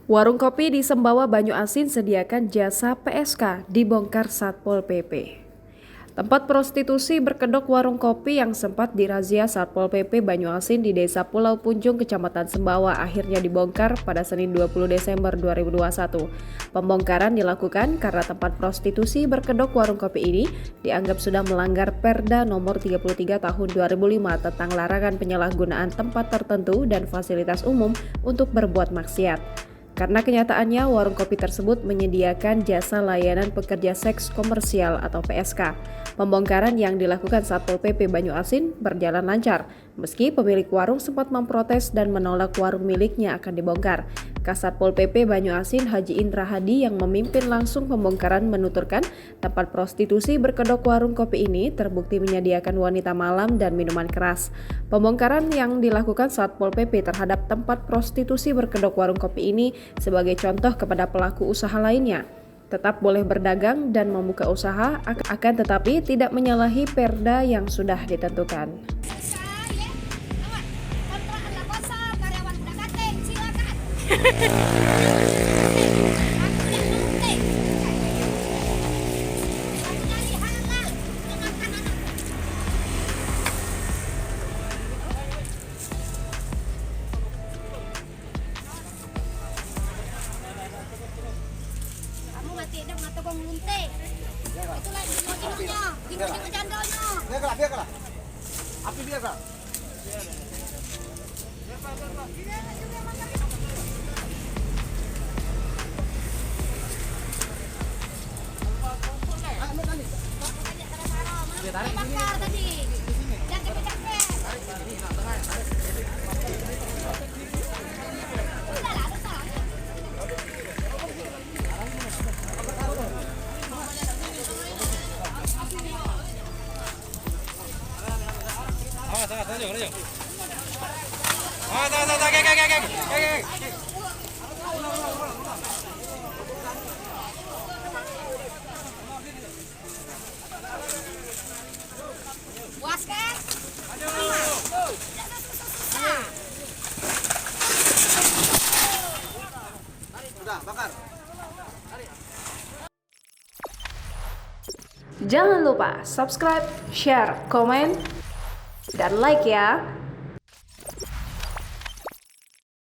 Warung kopi di Sembawa Banyu Asin sediakan jasa PSK dibongkar Satpol PP. Tempat prostitusi berkedok warung kopi yang sempat dirazia Satpol PP Banyu Asin di Desa Pulau Punjung, Kecamatan Sembawa akhirnya dibongkar pada Senin 20 Desember 2021. Pembongkaran dilakukan karena tempat prostitusi berkedok warung kopi ini dianggap sudah melanggar Perda nomor 33 tahun 2005 tentang larangan penyalahgunaan tempat tertentu dan fasilitas umum untuk berbuat maksiat. Karena kenyataannya warung kopi tersebut menyediakan jasa layanan pekerja seks komersial atau PSK. Pembongkaran yang dilakukan Satpol PP Banyu Asin berjalan lancar, meski pemilik warung sempat memprotes dan menolak warung miliknya akan dibongkar. Kasatpol PP Banyu Asin Haji Indra Hadi yang memimpin langsung pembongkaran menuturkan tempat prostitusi berkedok warung kopi ini terbukti menyediakan wanita malam dan minuman keras. Pembongkaran yang dilakukan Satpol PP terhadap tempat prostitusi berkedok warung kopi ini sebagai contoh kepada pelaku usaha lainnya. Tetap boleh berdagang dan membuka usaha, akan tetapi tidak menyalahi perda yang sudah ditentukan. Tidak mengatakan lunte. Itulah dino-dinonya, dino-dino jandolnya. Biarlah. Api biarlah. Bakar tadi. Jangan capek-capek. Puas kan? Sudah, bakar. Jangan lupa subscribe, share, komen, dan like ya.